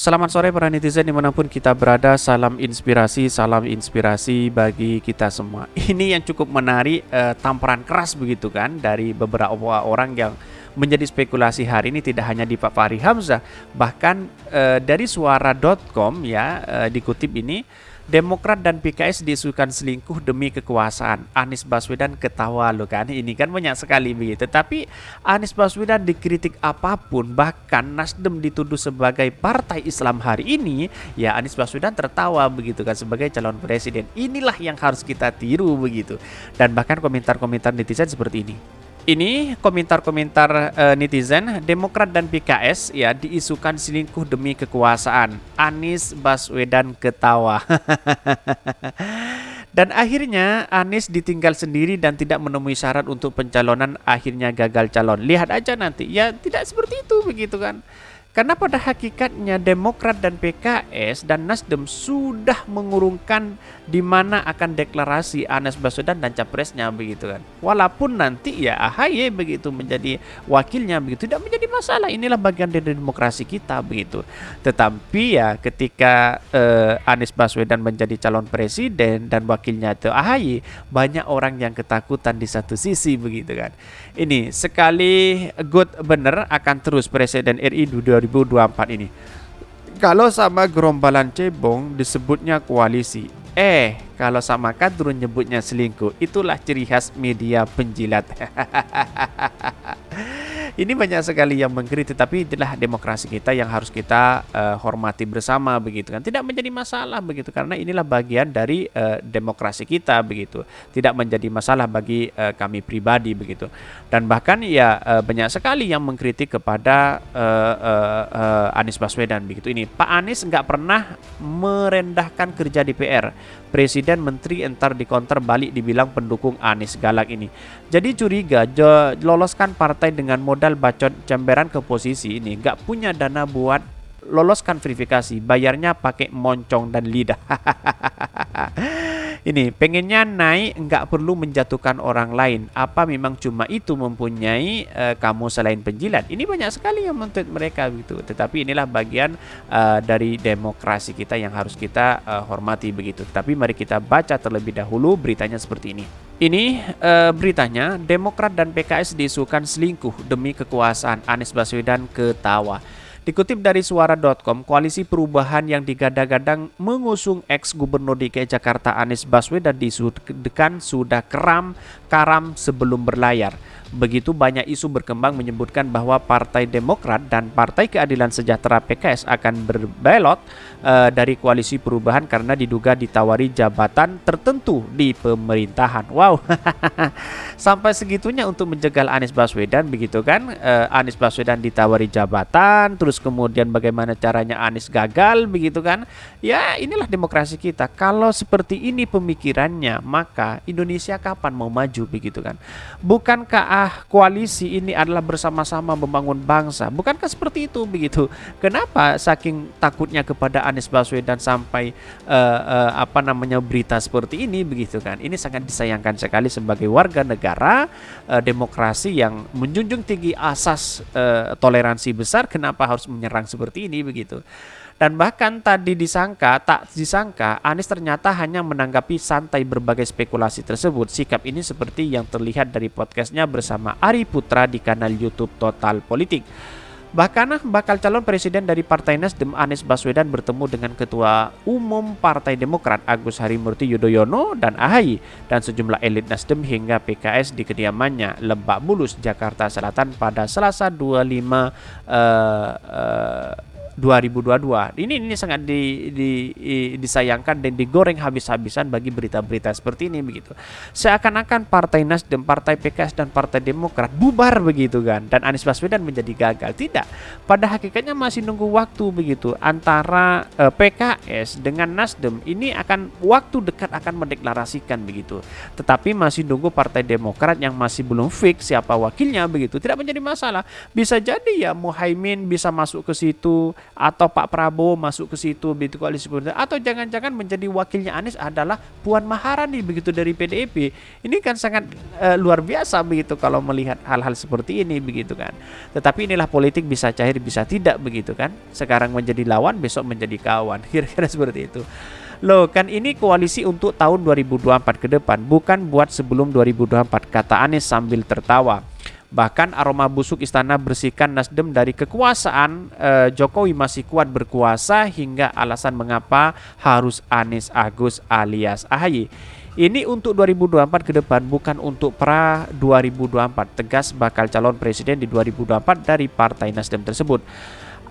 Selamat sore para netizen dimanapun kita berada, salam inspirasi bagi kita semua. Ini yang cukup menarik, tamparan keras begitu kan dari beberapa orang yang menjadi spekulasi hari ini, tidak hanya di Pak Fahri Hamzah, bahkan dari suara.com ya, dikutip ini, Demokrat dan PKS diisukan selingkuh demi kekuasaan. Anies Baswedan ketawa loh kan, ini kan banyak sekali begitu. Tapi Anies Baswedan dikritik apapun, bahkan Nasdem dituduh sebagai partai Islam hari ini, ya Anies Baswedan tertawa begitu kan sebagai calon presiden. Inilah yang harus kita tiru begitu. Dan bahkan komentar-komentar netizen seperti ini. Ini komentar-komentar netizen, Demokrat dan PKS ya diisukan selingkuh demi kekuasaan. Anies Baswedan ketawa. Dan akhirnya Anies ditinggal sendiri dan tidak menemui syarat untuk pencalonan, akhirnya gagal calon. Lihat aja nanti, ya tidak seperti itu begitu kan. Karena pada hakikatnya Demokrat dan PKS dan Nasdem sudah mengurungkan di mana akan deklarasi Anies Baswedan dan capresnya begitu kan. Walaupun nanti ya AHY begitu menjadi wakilnya begitu, tidak menjadi masalah. Inilah bagian dari demokrasi kita begitu. Tetapi ya ketika Anies Baswedan menjadi calon presiden dan wakilnya itu AHY, banyak orang yang ketakutan di satu sisi begitu kan. Ini sekali good bener akan terus Presiden RI 2024 ini. Kalau sama gerombolan cebong disebutnya koalisi. Kalau sama kadrun nyebutnya selingkuh. Itulah ciri khas media penjilat. Ini banyak sekali yang mengkritik, tapi inilah demokrasi kita yang harus kita hormati bersama begitu kan. Tidak menjadi masalah begitu, karena inilah bagian dari demokrasi kita begitu. Tidak menjadi masalah bagi kami pribadi begitu. Dan bahkan ya banyak sekali yang mengkritik kepada Anies Baswedan begitu. Ini Pak Anies nggak pernah merendahkan kerja DPR. Presiden, menteri entar dikonter balik dibilang pendukung Anies, galak ini. Jadi curiga loloskan partai dengan modal bacot cemberan ke posisi ini, gak punya dana buat loloskan verifikasi, bayarnya pakai moncong dan lidah. Ini pengennya naik nggak perlu menjatuhkan orang lain. Apa memang cuma itu mempunyai kamu selain penjilat? Ini banyak sekali yang menuntut mereka gitu. Tetapi inilah bagian dari demokrasi kita yang harus kita hormati begitu. Tapi mari kita baca terlebih dahulu beritanya seperti ini. Ini beritanya, Demokrat dan PKS diisukan selingkuh demi kekuasaan. Anies Baswedan ketawa. Dikutip dari suara.com, koalisi perubahan yang digadang-gadang mengusung ex-gubernur DKI Jakarta Anies Baswedan disuduhkan sudah karam sebelum berlayar. Begitu banyak isu berkembang menyebutkan bahwa Partai Demokrat dan Partai Keadilan Sejahtera PKS akan berbelot dari koalisi perubahan karena diduga ditawari jabatan tertentu di pemerintahan. Wow, sampai segitunya untuk menjegal Anies Baswedan begitu kan. Anies Baswedan ditawari jabatan, terus kemudian bagaimana caranya Anies gagal begitu kan. Ya inilah demokrasi kita. Kalau seperti ini pemikirannya, maka Indonesia kapan mau maju begitu kan. Bukankah koalisi ini adalah bersama-sama membangun bangsa? Bukankah seperti itu begitu? Kenapa saking takutnya kepada Anies Baswedan sampai berita seperti ini begitu kan? Ini sangat disayangkan sekali sebagai warga negara demokrasi yang menjunjung tinggi asas toleransi besar. Kenapa harus menyerang seperti ini begitu? Dan bahkan tak disangka Anies ternyata hanya menanggapi santai berbagai spekulasi tersebut. Sikap ini seperti yang terlihat dari podcastnya bersama Ari Putra di kanal YouTube Total Politik. Bahkan bakal calon presiden dari Partai Nasdem Anies Baswedan bertemu dengan Ketua Umum Partai Demokrat Agus Harimurti Yudhoyono dan AHY dan sejumlah elit Nasdem hingga PKS di kediamannya Lebak Bulus, Jakarta Selatan pada Selasa 2022. Ini sangat disayangkan dan digoreng habis-habisan bagi berita-berita seperti ini begitu. Seakan-akan Partai Nasdem, Partai PKS dan Partai Demokrat bubar begitu kan, dan Anies Baswedan menjadi gagal. Tidak. Pada hakikatnya masih nunggu waktu begitu antara PKS dengan Nasdem. Ini akan waktu dekat akan mendeklarasikan begitu. Tetapi masih nunggu Partai Demokrat yang masih belum fix siapa wakilnya begitu. Tidak menjadi masalah. Bisa jadi ya Muhaimin bisa masuk ke situ. atau Pak Prabowo masuk ke situ begitu koalisi pemerintah, atau jangan-jangan menjadi wakilnya Anies adalah Puan Maharani begitu dari PDIP. Ini kan sangat luar biasa begitu kalau melihat hal-hal seperti ini begitu kan. Tetapi inilah politik, bisa cair bisa tidak begitu kan. Sekarang menjadi lawan, besok menjadi kawan. Kira-kira seperti itu. Loh, kan ini koalisi untuk tahun 2024 ke depan, bukan buat sebelum 2024, kata Anies sambil tertawa. Bahkan aroma busuk istana bersihkan Nasdem dari kekuasaan, Jokowi masih kuat berkuasa hingga alasan mengapa harus Anies Agus alias AHY. Ini untuk 2024 ke depan, bukan untuk pra 2024, tegas bakal calon presiden di 2024 dari Partai Nasdem tersebut.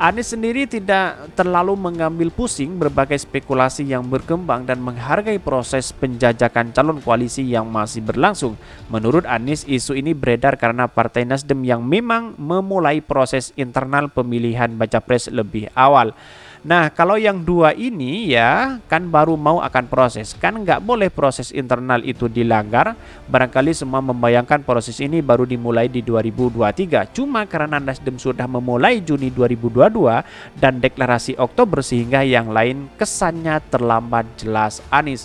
Anies sendiri tidak terlalu mengambil pusing berbagai spekulasi yang berkembang dan menghargai proses penjajakan calon koalisi yang masih berlangsung. Menurut Anies, isu ini beredar karena Partai Nasdem yang memang memulai proses internal pemilihan baca pres lebih awal. Nah, kalau yang dua ini ya kan baru mau akan proses, kan nggak boleh proses internal itu dilanggar. Barangkali semua membayangkan proses ini baru dimulai di 2023. Cuma karena Nasdem sudah memulai Juni 2022 dan deklarasi Oktober, sehingga yang lain kesannya terlambat, jelas Anies.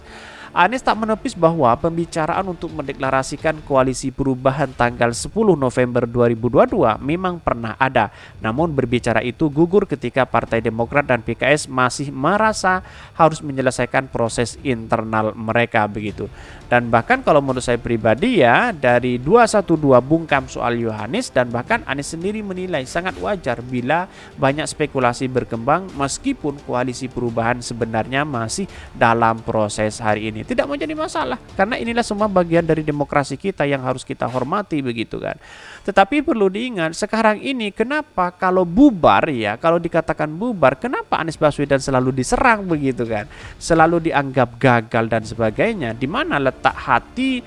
Anies tak menepis bahwa pembicaraan untuk mendeklarasikan koalisi perubahan tanggal 10 November 2022 memang pernah ada. Namun berbicara itu gugur ketika Partai Demokrat dan PKS masih merasa harus menyelesaikan proses internal mereka begitu. Dan bahkan kalau menurut saya pribadi ya, dari 212 bungkam soal Yohanis, dan bahkan Anies sendiri menilai sangat wajar bila banyak spekulasi berkembang meskipun koalisi perubahan sebenarnya masih dalam proses hari ini. Tidak menjadi masalah, karena inilah semua bagian dari demokrasi kita yang harus kita hormati begitu kan. Tetapi perlu diingat sekarang ini, kenapa kalau bubar ya, kalau dikatakan bubar, kenapa Anies Baswedan selalu diserang begitu kan, selalu dianggap gagal dan sebagainya. Di mana letak hati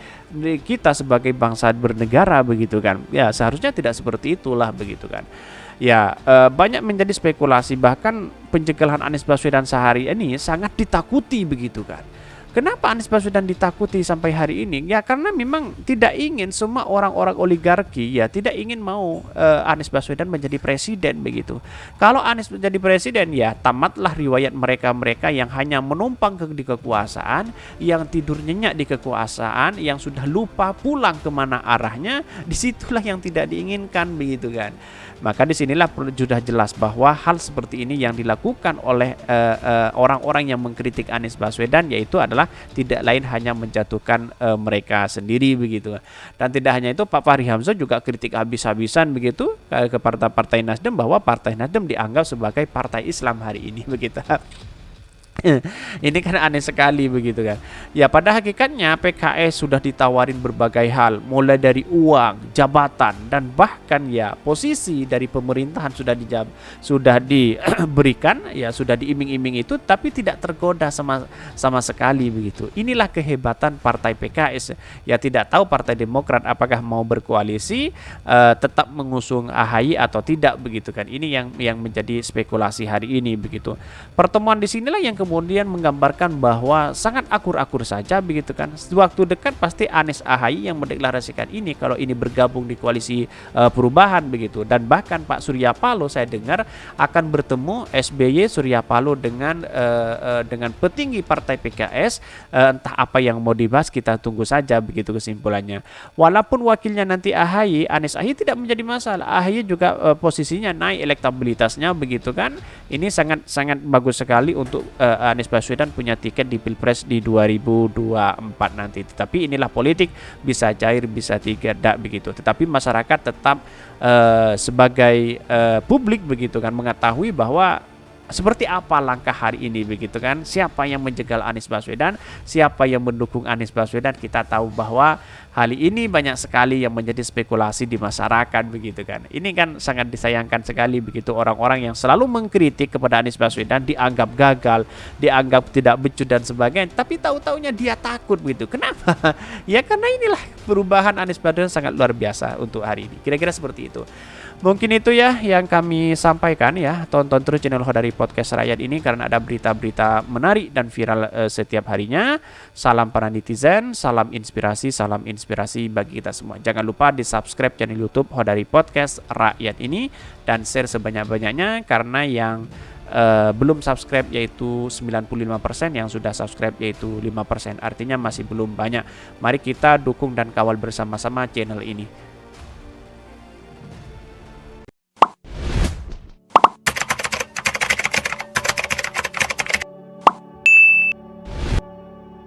kita sebagai bangsa bernegara begitu kan. Ya seharusnya tidak seperti itulah begitu kan. Ya, banyak menjadi spekulasi, bahkan pencegahan Anies Baswedan sehari ini sangat ditakuti begitu kan. Kenapa Anies Baswedan ditakuti sampai hari ini? Ya karena memang tidak ingin semua orang-orang oligarki ya tidak ingin mau Anies Baswedan menjadi presiden begitu. Kalau Anies menjadi presiden ya tamatlah riwayat mereka-mereka yang hanya menumpang di kekuasaan, yang tidur nyenyak di kekuasaan, yang sudah lupa pulang kemana arahnya. Disitulah yang tidak diinginkan begitu kan. Maka disinilah sudah jelas bahwa hal seperti ini yang dilakukan oleh orang-orang yang mengkritik Anies Baswedan, yaitu adalah tidak lain hanya menjatuhkan mereka sendiri begitu. Dan tidak hanya itu, Pak Fahri Hamzah juga kritik habis-habisan begitu ke partai Nasdem, bahwa Partai Nasdem dianggap sebagai partai Islam hari ini begitu. Ini kan aneh sekali begitu kan. Ya pada hakikatnya PKS sudah ditawarin berbagai hal, mulai dari uang, jabatan, dan bahkan ya posisi dari pemerintahan sudah diberikan, ya sudah diiming-iming itu, tapi tidak tergoda sama sekali begitu. Inilah kehebatan partai PKS. Ya tidak tahu Partai Demokrat apakah mau berkoalisi tetap mengusung AHY atau tidak begitu kan. Ini yang menjadi spekulasi hari ini begitu. Pertemuan di sinilah yang kemudian menggambarkan bahwa sangat akur-akur saja begitu kan. Waktu dekat pasti Anies AHY yang mendeklarasikan ini kalau ini bergabung di koalisi perubahan begitu. Dan bahkan Pak Surya Paloh saya dengar akan bertemu SBY Surya Paloh dengan petinggi partai PKS, entah apa yang mau dibahas kita tunggu saja begitu kesimpulannya. Walaupun wakilnya nanti AHY, Anies AHY tidak menjadi masalah. AHY juga posisinya naik elektabilitasnya begitu kan. Ini sangat bagus sekali untuk Anies Baswedan punya tiket di Pilpres di 2024 nanti. Tetapi inilah politik, bisa cair bisa tidak begitu. Tetapi masyarakat tetap sebagai publik begitu kan mengetahui bahwa seperti apa langkah hari ini begitu kan. Siapa yang menjegal Anies Baswedan, siapa yang mendukung Anies Baswedan. Kita tahu bahwa hal ini banyak sekali yang menjadi spekulasi di masyarakat begitu kan. Ini kan sangat disayangkan sekali begitu, orang-orang yang selalu mengkritik kepada Anies Baswedan dianggap gagal, dianggap tidak becus dan sebagainya, tapi tahu-taunya dia takut begitu. Kenapa? Ya karena inilah perubahan Anies Baswedan sangat luar biasa untuk hari ini. Kira-kira seperti itu. Mungkin itu ya yang kami sampaikan ya. Tonton terus channel Hodari podcast rakyat ini karena ada berita-berita menarik dan viral setiap harinya. Salam para netizen, salam inspirasi bagi kita semua. Jangan lupa di subscribe channel YouTube Hodari Podcast Rakyat ini dan share sebanyak-banyaknya, karena yang belum subscribe yaitu 95%, yang sudah subscribe yaitu 5%. Artinya masih belum banyak. Mari kita dukung dan kawal bersama-sama channel ini.